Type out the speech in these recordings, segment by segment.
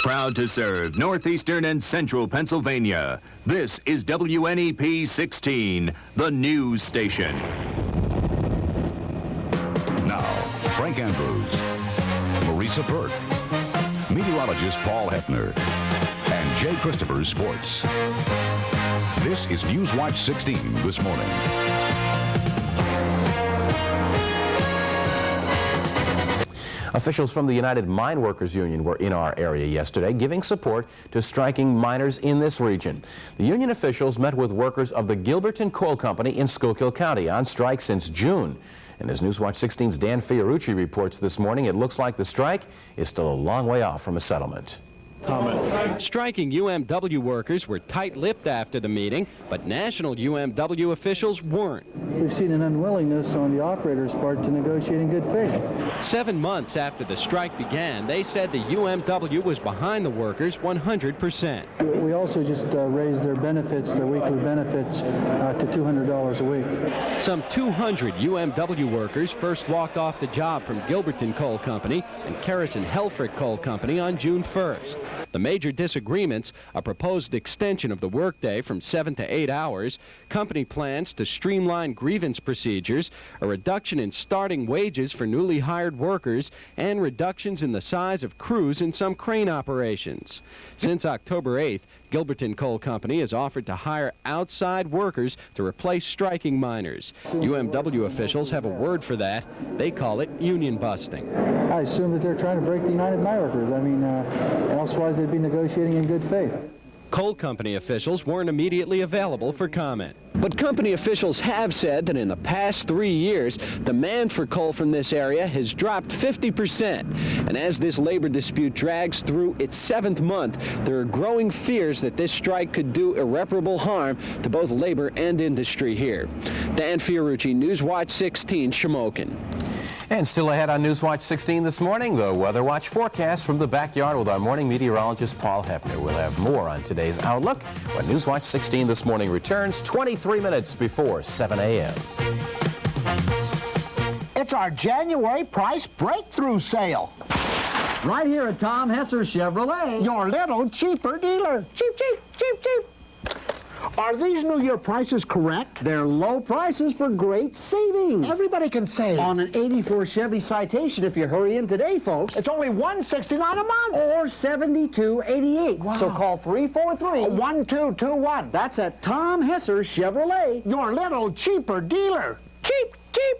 Proud to serve northeastern and central Pennsylvania. This is WNEP 16, the news station. Now, Frank Andrews, Marisa Burt, meteorologist Paul Hefner, and Jay Christopher's Sports. This is Newswatch 16 this morning. Officials from the United Mine Workers Union were in our area yesterday giving support to striking miners in this region. The union officials met with workers of the Gilberton Coal Company in Schuylkill County on strike since June. And as Newswatch 16's Dan Fiorucci reports this morning, it looks like the strike is still a long way off from a settlement. Striking UMW workers were tight-lipped after the meeting, but national UMW officials weren't. We've seen an unwillingness on the operator's part to negotiate in good faith. 7 months after the strike began, they said the UMW was behind the workers 100%. We also just raised their benefits, their weekly benefits, to $200 a week. Some 200 UMW workers first walked off the job from Gilberton Coal Company and Kerrison-Helfrich Coal Company on June 1st. The major disagreements: a proposed extension of the workday from 7 to 8 hours, company plans to streamline grievance procedures, a reduction in starting wages for newly hired workers, and reductions in the size of crews in some crane operations. Since October 8th, Gilberton Coal Company has offered to hire outside workers to replace striking miners. UMW officials have a word for that. They call it union busting. I assume that they're trying to break the United Mine Workers. I mean, elsewise they'd be negotiating in good faith. Coal company officials weren't immediately available for comment. But company officials have said that in the past 3 years, demand for coal from this area has dropped 50%. And as this labor dispute drags through its 7th month, there are growing fears that this strike could do irreparable harm to both labor and industry here. Dan Fiorucci, Newswatch 16, Shamokin. And still ahead on Newswatch 16 this morning, the Weather Watch forecast from the backyard with our morning meteorologist Paul Hefner. We'll have more on today's outlook when Newswatch 16 this morning returns 23 minutes before 7 a.m. It's our January price breakthrough sale. Right here at Tom Hesser Chevrolet. Your little cheaper dealer. Cheap, cheap, cheap, cheap. Are these New Year prices correct? They're low prices for great savings. Everybody can save. On an 84 Chevy Citation if you hurry in today, folks. It's only $169 a month. Or $72.88. Wow. So call 343-1221. That's at Tom Hesser Chevrolet. Your little cheaper dealer. Cheap, cheap.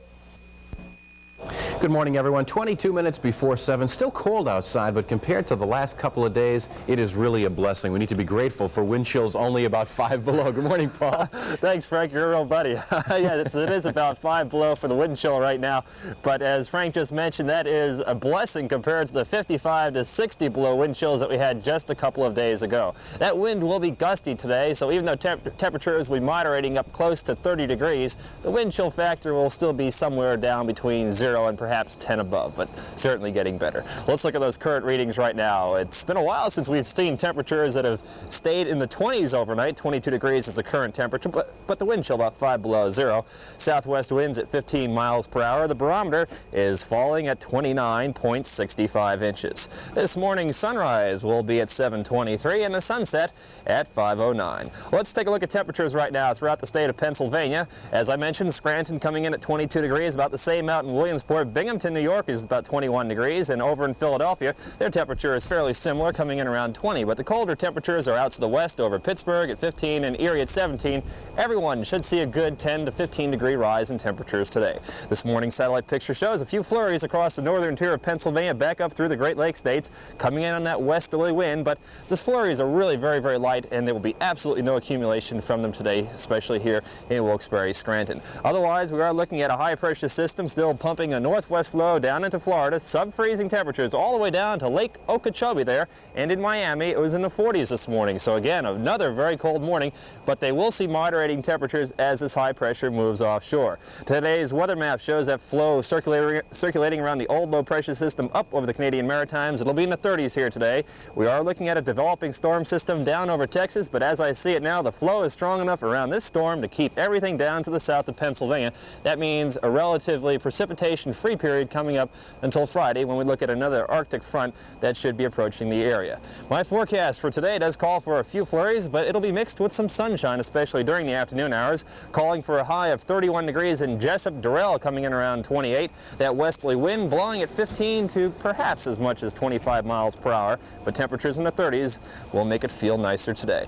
Good morning, everyone. 22 minutes before 7. Still cold outside, but compared to the last couple of days, it is really a blessing. We need to be grateful for wind chills only about 5 below. Good morning, Paul. Thanks, Frank. You're a real buddy. Yeah, it is about 5 below for the wind chill right now. But as Frank just mentioned, that is a blessing compared to the 55 to 60 below wind chills that we had just a couple of days ago. That wind will be gusty today, so even though temperatures will be moderating up close to 30 degrees, the wind chill factor will still be somewhere down between 0 and perhaps 10 above, but certainly getting better. Let's look at those current readings right now. It's been a while since we've seen temperatures that have stayed in the 20s overnight. 22 degrees is the current temperature, but the wind chill about 5 below 0. Southwest winds at 15 miles per hour. The barometer is falling at 29.65 inches. This morning's sunrise will be at 7:23 and the sunset at 5:09. Let's take a look at temperatures right now throughout the state of Pennsylvania. As I mentioned, Scranton coming in at 22 degrees, about the same out in Williamsport. Binghamton, New York is about 21 degrees, and over in Philadelphia, their temperature is fairly similar, coming in around 20. But the colder temperatures are out to the west over Pittsburgh at 15 and Erie at 17. Everyone should see a good 10 to 15 degree rise in temperatures today. This morning's satellite picture shows a few flurries across the northern interior of Pennsylvania, back up through the Great Lakes states, coming in on that westerly wind. But the flurries are really very, very light, and there will be absolutely no accumulation from them today, especially here in Wilkes-Barre, Scranton. Otherwise, we are looking at a high-pressure system still pumping a northwest flow down into Florida, sub-freezing temperatures all the way down to Lake Okeechobee there, and in Miami it was in the 40s this morning. So again, another very cold morning, but they will see moderating temperatures as this high pressure moves offshore. Today's weather map shows that flow circulating around the old low pressure system up over the Canadian Maritimes. It'll be in the 30s here today. We are looking at a developing storm system down over Texas, but as I see it now, the flow is strong enough around this storm to keep everything down to the south of Pennsylvania. That means a relatively precipitation-free free period coming up until Friday when we look at another Arctic front that should be approaching the area. My forecast for today does call for a few flurries, but it'll be mixed with some sunshine, especially during the afternoon hours, calling for a high of 31 degrees in Jessup. Durrell coming in around 28. That westerly wind blowing at 15 to perhaps as much as 25 miles per hour, but temperatures in the 30s will make it feel nicer today.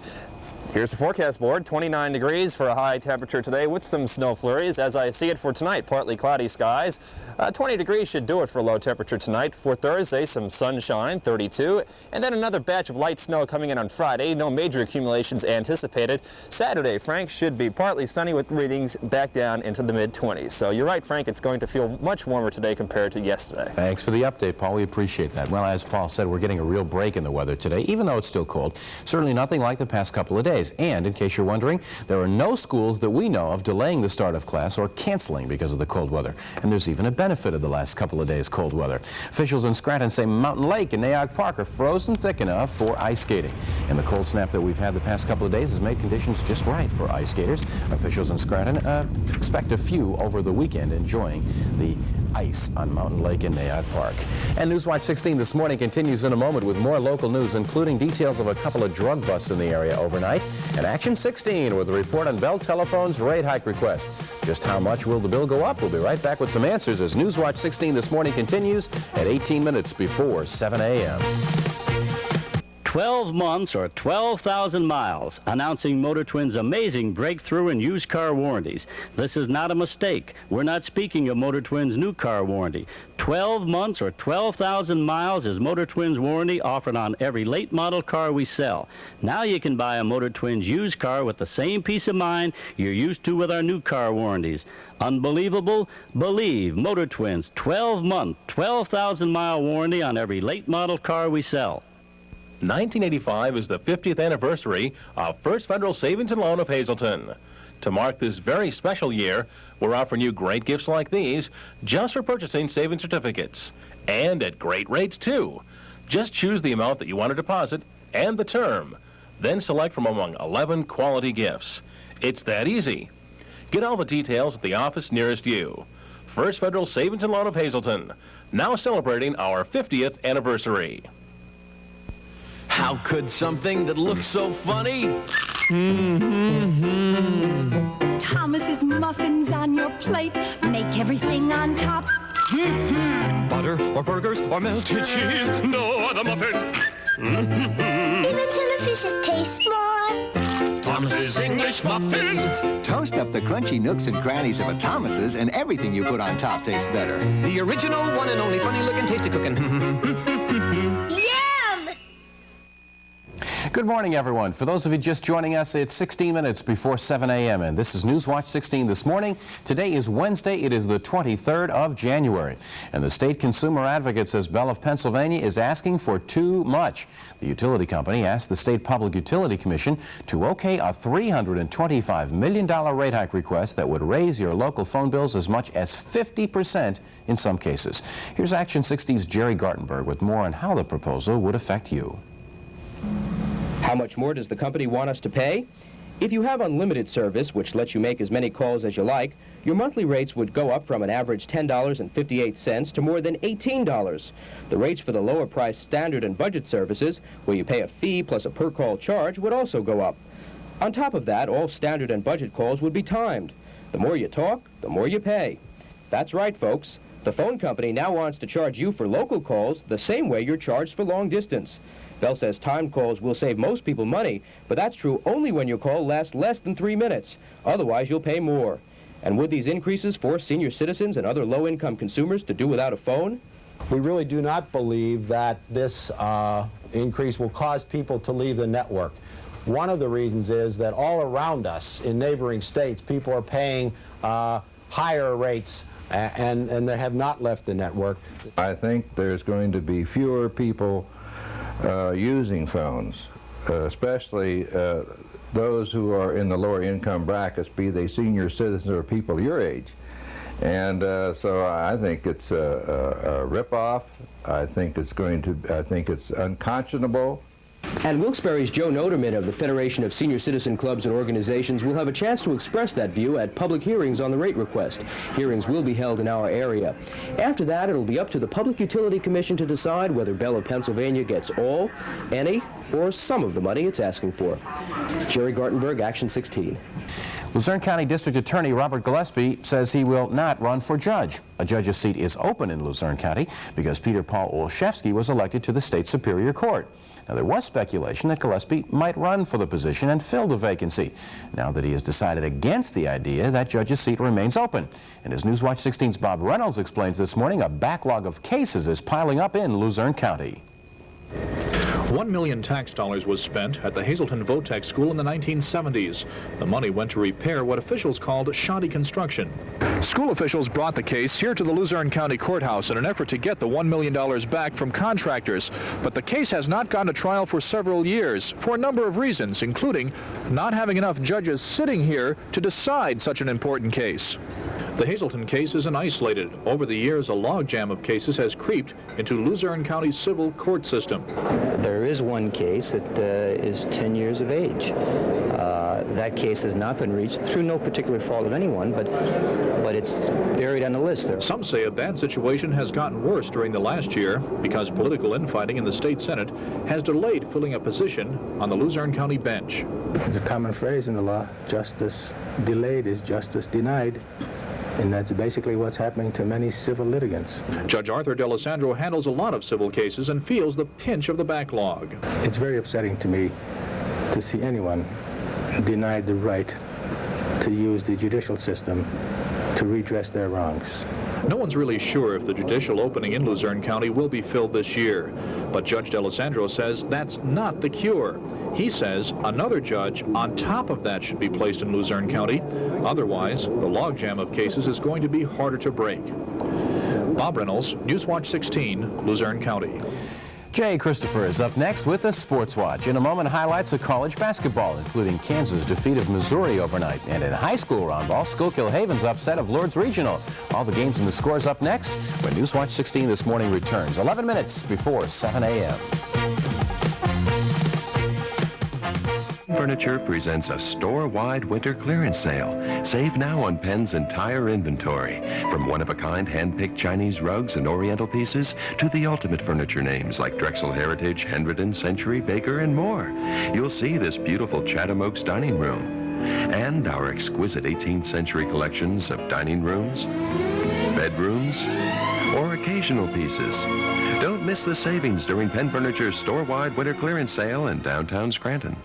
Here's the forecast board. 29 degrees for a high temperature today with some snow flurries. As I see it for tonight, partly cloudy skies. 20 degrees should do it for low temperature tonight. For Thursday, some sunshine, 32. And then another batch of light snow coming in on Friday. No major accumulations anticipated. Saturday, Frank, should be partly sunny with readings back down into the mid-20s. So you're right, Frank, it's going to feel much warmer today compared to yesterday. Thanks for the update, Paul. We appreciate that. Well, as Paul said, we're getting a real break in the weather today, even though it's still cold. Certainly nothing like the past couple of days. And in case you're wondering, there are no schools that we know of delaying the start of class or canceling because of the cold weather. And there's even a benefit of the last couple of days' cold weather. Officials in Scranton say Mountain Lake and Nayak Park are frozen thick enough for ice skating. And the cold snap that we've had the past couple of days has made conditions just right for ice skaters. Officials in Scranton expect a few over the weekend enjoying the ice on Mountain Lake and Nayak Park. And Newswatch 16 this morning continues in a moment with more local news, including details of a couple of drug busts in the area overnight, and Action 16 with a report on Bell Telephone's rate hike request. Just how much will the bill go up? We'll be right back with some answers as Newswatch 16 this morning continues at 18 minutes before 7 a.m. 12 months or 12,000 miles, announcing Motor Twin's amazing breakthrough in used car warranties. This is not a mistake. We're not speaking of Motor Twin's new car warranty. 12 months or 12,000 miles is Motor Twin's warranty offered on every late model car we sell. Now you can buy a Motor Twin's used car with the same peace of mind you're used to with our new car warranties. Unbelievable? Believe Motor Twin's 12-month, 12,000-mile warranty on every late model car we sell. 1985 is the 50th anniversary of First Federal Savings and Loan of Hazleton. To mark this very special year, we're offering you great gifts like these just for purchasing savings certificates. And at great rates, too. Just choose the amount that you want to deposit and the term. Then select from among 11 quality gifts. It's that easy. Get all the details at the office nearest you. First Federal Savings and Loan of Hazleton, now celebrating our 50th anniversary. How could something that looks so funny? Thomas's muffins on your plate make everything on top. Butter or burgers or melted cheese, no other muffins. Even tuna fishes taste more. Thomas's English muffins. Toast up the crunchy nooks and crannies of a Thomas's, and everything you put on top tastes better. The original, one and only, funny looking, tasty cooking. Good morning, everyone. For those of you just joining us, it's 16 minutes before 7 a.m., and this is Newswatch 16 this morning. Today is Wednesday. It is the 23rd of January, and the state consumer advocate says Bell of Pennsylvania is asking for too much. The utility company asked the State Public Utility Commission to okay a $325 million rate hike request that would raise your local phone bills as much as 50% in some cases. Here's Action 60's Jerry Gartenberg with more on how the proposal would affect you. How much more does the company want us to pay? If you have unlimited service, which lets you make as many calls as you like, your monthly rates would go up from an average $10.58 to more than $18. The rates for the lower-priced standard and budget services, where you pay a fee plus a per-call charge, would also go up. On top of that, all standard and budget calls would be timed. The more you talk, the more you pay. That's right, folks. The phone company now wants to charge you for local calls the same way you're charged for long distance. Bell says timed calls will save most people money, but that's true only when your call lasts less than 3 minutes. Otherwise, you'll pay more. And would these increases force senior citizens and other low-income consumers to do without a phone? We really do not believe that this increase will cause people to leave the network. One of the reasons is that all around us in neighboring states, people are paying higher rates and they have not left the network. I think there's going to be fewer people using phones, especially those who are in the lower income brackets, be they senior citizens or people your age. And so I think it's a rip-off. I think it's unconscionable. And Wilkes-Barre's Joe Noterman of the Federation of Senior Citizen Clubs and Organizations will have a chance to express that view at public hearings on the rate request. Hearings will be held in our area. After that, it'll be up to the Public Utility Commission to decide whether Bell of Pennsylvania gets all, any, or some of the money it's asking for. Jerry Gartenberg, Action 16. Luzerne County District Attorney Robert Gillespie says he will not run for judge. A judge's seat is open in Luzerne County because Peter Paul Olszewski was elected to the state Superior Court. Now, there was speculation that Gillespie might run for the position and fill the vacancy. Now that he has decided against the idea, that judge's seat remains open. And as Newswatch 16's Bob Reynolds explains this morning, a backlog of cases is piling up in Luzerne County. $1 million tax dollars was spent at the Hazleton Votech School in the 1970s. The money went to repair what officials called shoddy construction. School officials brought the case here to the Luzerne County Courthouse in an effort to get the $1 million back from contractors. But the case has not gone to trial for several years for a number of reasons, including not having enough judges sitting here to decide such an important case. The Hazleton case isn't isolated. Over the years, a logjam of cases has creeped into Luzerne County's civil court system. There is one case that is 10 years of age. That case has not been reached through no particular fault of anyone, but it's buried on the list there. Some say a bad situation has gotten worse during the last year because political infighting in the state Senate has delayed filling a position on the Luzerne County bench. There's a common phrase in the law, justice delayed is justice denied. And that's basically what's happening to many civil litigants. Judge Arthur D'Alessandro handles a lot of civil cases and feels the pinch of the backlog. It's very upsetting to me to see anyone denied the right to use the judicial system to redress their wrongs. No one's really sure if the judicial opening in Luzerne County will be filled this year, but Judge D'Alessandro says that's not the cure. He says another judge on top of that should be placed in Luzerne County. Otherwise, the logjam of cases is going to be harder to break. Bob Reynolds, Newswatch 16, Luzerne County. Jay Christopher is up next with the Sports Watch. In a moment, highlights of college basketball, including Kansas' defeat of Missouri overnight. And in high school roundball, Schuylkill Haven's upset of Lourdes Regional. All the games and the scores up next when Newswatch 16 this morning returns, 11 minutes before 7 a.m. Furniture presents a store-wide winter clearance sale. Save now on Penn's entire inventory, from one-of-a-kind hand-picked Chinese rugs and Oriental pieces to the ultimate furniture names like Drexel Heritage, Henderson, Century, Baker, and more. You'll see this beautiful Chatham Oaks dining room and our exquisite 18th century collections of dining rooms, bedrooms, or occasional pieces. Don't miss the savings during Penn Furniture's store-wide winter clearance sale in downtown Scranton.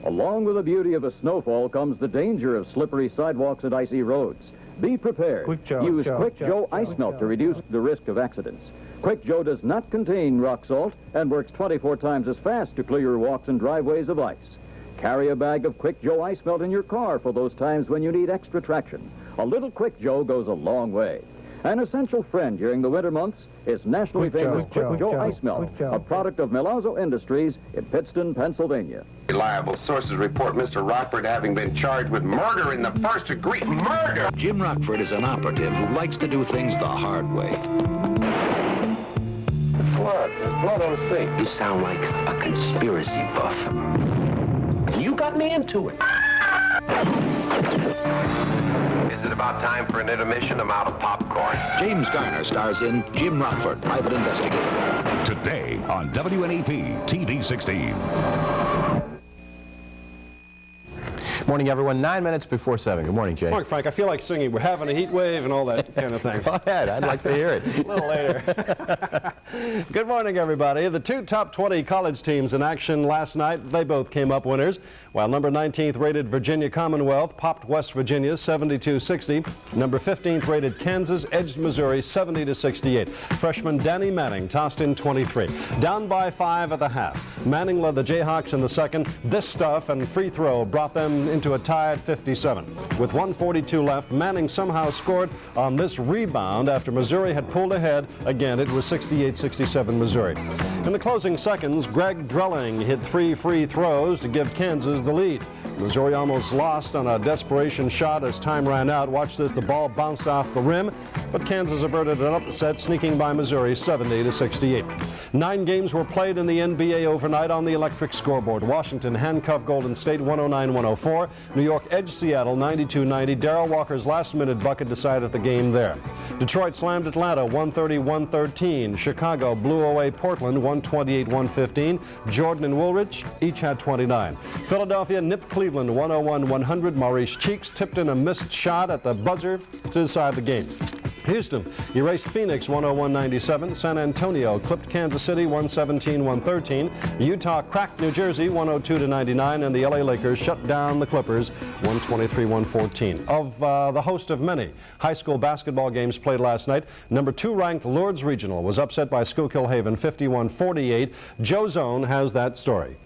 Along with the beauty of a snowfall comes the danger of slippery sidewalks and icy roads. Be prepared. Use Quick Joe Ice Melt to reduce the risk of accidents. Quick Joe does not contain rock salt and works 24 times as fast to clear your walks and driveways of ice. Carry a bag of Quick Joe Ice Melt in your car for those times when you need extra traction. A little Quick Joe goes a long way. An essential friend during the winter months is nationally famous Quick Joe Ice Melt, a product of Milazzo Industries in Pittston, Pennsylvania. Reliable sources report Mr. Rockford having been charged with murder in the first degree. Murder! Jim Rockford is an operative who likes to do things the hard way. Blood. There's blood on the sink. You sound like a conspiracy buff. You got me into it. Is it about time for an intermission? I'm out of popcorn. James Garner stars in Jim Rockford, Private Investigator. Today on WNEP TV 16. Morning, everyone. 9 minutes before 7. Good morning, Jay. Morning, Frank. I feel like singing. We're having a heat wave and all that kind of thing. Go ahead. I'd like to hear it. A little later. Good morning, everybody. The two top 20 college teams in action last night, they both came up winners, while number 19th rated Virginia Commonwealth popped West Virginia 72-60. Number 15th rated Kansas edged Missouri 70-68. Freshman Danny Manning tossed in 23. Down by 5 at the half. Manning led the Jayhawks in the second. This stuff and free throw brought them into a tie at 57. With 1:42 left, Manning somehow scored on this rebound after Missouri had pulled ahead. Again, it was 68-67 Missouri. In the closing seconds, Greg Drelling hit 3 free throws to give Kansas the lead. Missouri almost lost on a desperation shot as time ran out. Watch this, the ball bounced off the rim, but Kansas averted an upset, sneaking by Missouri 70-68. 9 games were played in the NBA overnight on the electric scoreboard. Washington handcuffed Golden State 109-104. New York edged Seattle 92-90. Darrell Walker's last-minute bucket decided the game there. Detroit slammed Atlanta 130-113. Chicago blew away Portland 128-115. Jordan and Woolridge each had 29. Philadelphia nipped Cleveland 101-100. Maurice Cheeks tipped in a missed shot at the buzzer to decide the game. Houston erased Phoenix 101-97. San Antonio clipped Kansas City 117-113. Utah cracked New Jersey 102-99, and the LA Lakers shut down the Clippers 123-114. Of the host of many high school basketball games played last night, number 2 ranked Lourdes Regional was upset by Schuylkill Haven 51-48. Joe Zone has that story.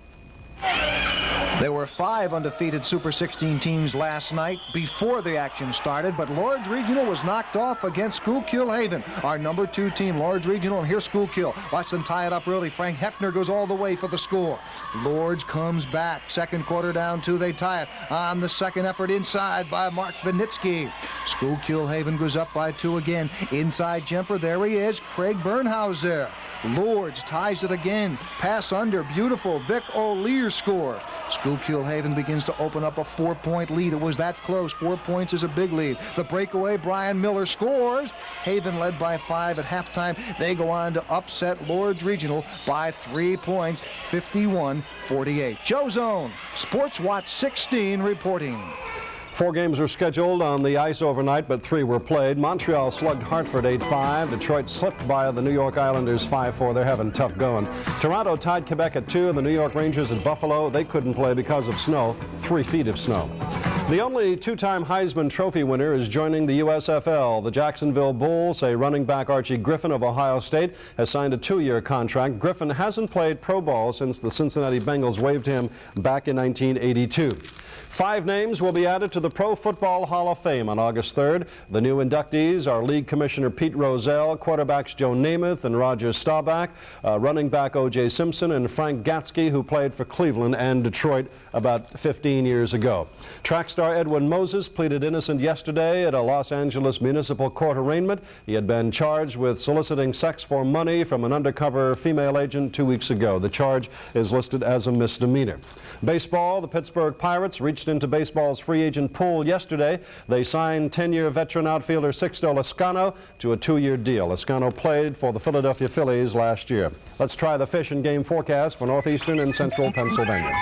There were 5 undefeated Super 16 teams last night before the action started, but Lourdes Regional was knocked off against Schuylkill Haven. Our number 2 team, Lourdes Regional, and here's Schuylkill. Watch them tie it up early. Frank Hefner goes all the way for the score. Lourdes comes back. Second quarter down 2, they tie it. On the second effort inside by Mark Vinitsky. Schuylkill Haven goes up by 2 again. Inside jumper, there he is, Craig Bernhauser. Lourdes ties it again. Pass under, beautiful. Vic O'Lear scores. Schuylkill Haven begins to open up a 4-point lead. It was that close. 4 points is a big lead. The breakaway, Brian Miller scores. Haven led by 5 at halftime. They go on to upset Lourdes Regional by 3 points, 51-48. Joe Zone, Sports Watch 16 reporting. 4 games were scheduled on the ice overnight, but 3 were played. Montreal slugged Hartford 8-5. Detroit slipped by the New York Islanders 5-4. They're having tough going. Toronto tied Quebec at 2, and the New York Rangers at Buffalo, they couldn't play because of snow, 3 feet of snow. The only 2-time Heisman Trophy winner is joining the USFL. The Jacksonville Bulls say running back Archie Griffin of Ohio State has signed a 2-year contract. Griffin hasn't played pro ball since the Cincinnati Bengals waived him back in 1982. 5 names will be added to the Pro Football Hall of Fame on August 3rd. The new inductees are League Commissioner Pete Rozelle, quarterbacks Joe Namath and Roger Staubach, running back O.J. Simpson, and Frank Gatzke, who played for Cleveland and Detroit about 15 years ago. Track star Edwin Moses pleaded innocent yesterday at a Los Angeles municipal court arraignment. He had been charged with soliciting sex for money from an undercover female agent 2 weeks ago. The charge is listed as a misdemeanor. Baseball, the Pittsburgh Pirates reached into baseball's free agent pool yesterday. They signed 10-year veteran outfielder Sixto Lezcano to a 2-year deal. Lezcano played for the Philadelphia Phillies last year. Let's try the fish and game forecast for northeastern and central Pennsylvania.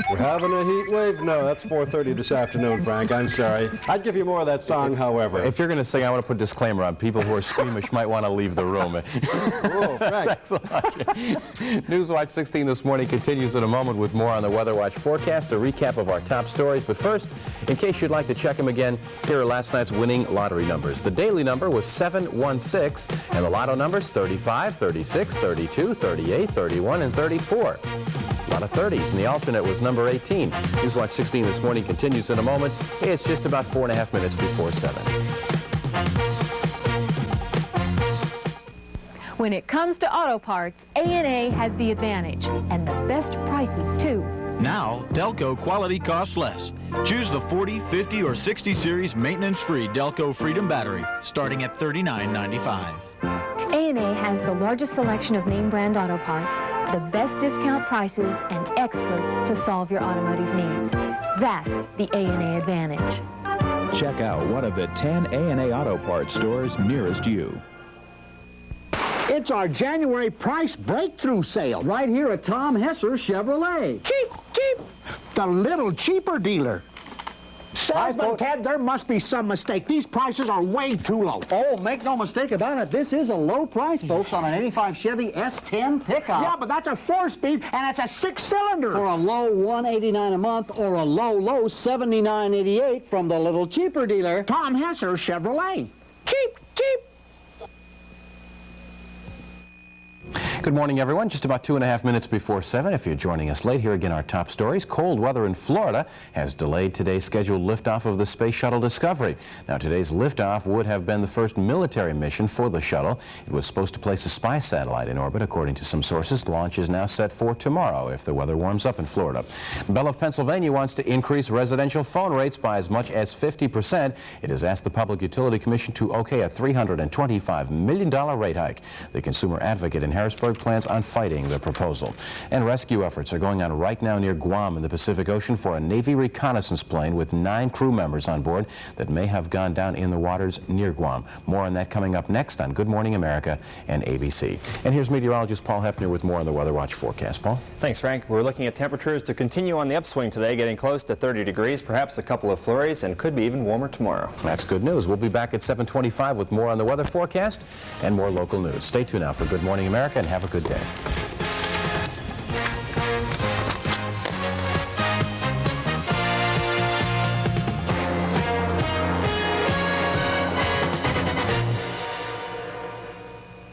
We're having a heat wave? No, that's 4:30 this afternoon, Frank. I'm sorry. I'd give you more of that song, however. If you're going to sing, I want to put a disclaimer on. People who are squeamish might want to leave the room. Whoa, Frank. Thanks a lot. Newswatch 16 this morning continues in a moment with more on the Weather Watch forecast, a recap of our top stories. But first, in case you'd like to check them again, here are last night's winning lottery numbers. The daily number was 716, and the lotto numbers 35, 36, 32, 38, 31, and 34. A lot of 30s, and the alternate was number 18. Newswatch 16 this morning continues in a moment. Hey, it's just about 4.5 minutes before 7. When it comes to auto parts, A&A has the advantage, and the best prices, too. Now, Delco quality costs less. Choose the 40, 50, or 60 series maintenance-free Delco Freedom battery, starting at $39.95. A&A has the largest selection of name brand auto parts, the best discount prices, and experts to solve your automotive needs. That's the A&A advantage. Check out one of the 10 A&A auto parts stores nearest you. It's our January price breakthrough sale. Right here at Tom Hesser Chevrolet. Cheap, cheap. The little cheaper dealer. Salesman Ted, there must be some mistake. These prices are way too low. Oh, make no mistake about it. This is a low price, folks, on an 85 Chevy S10 pickup. Yeah, but that's a 4-speed and it's a 6-cylinder. For a low $189 a month or a low $79.88 from the little cheaper dealer. Tom Hesser Chevrolet. Cheap, cheap. Good morning, everyone. Just about 2.5 minutes before 7. If you're joining us late, here again our top stories. Cold weather in Florida has delayed today's scheduled liftoff of the Space Shuttle Discovery. Now, today's liftoff would have been the first military mission for the shuttle. It was supposed to place a spy satellite in orbit, according to some sources. Launch is now set for tomorrow if the weather warms up in Florida. Bell of Pennsylvania wants to increase residential phone rates by as much as 50%. It has asked the Public Utility Commission to okay a $325 million rate hike. The consumer advocate in Harrisburg plans on fighting the proposal. And rescue efforts are going on right now near Guam in the Pacific Ocean for a Navy reconnaissance plane with 9 crew members on board that may have gone down in the waters near Guam. More on that coming up next on Good Morning America and ABC. And here's meteorologist Paul Hepner with more on the Weather Watch forecast. Paul? Thanks, Frank. We're looking at temperatures to continue on the upswing today, getting close to 30 degrees, perhaps a couple of flurries, and could be even warmer tomorrow. That's good news. We'll be back at 7:25 with more on the weather forecast and more local news. Stay tuned now for Good Morning America and have a good day.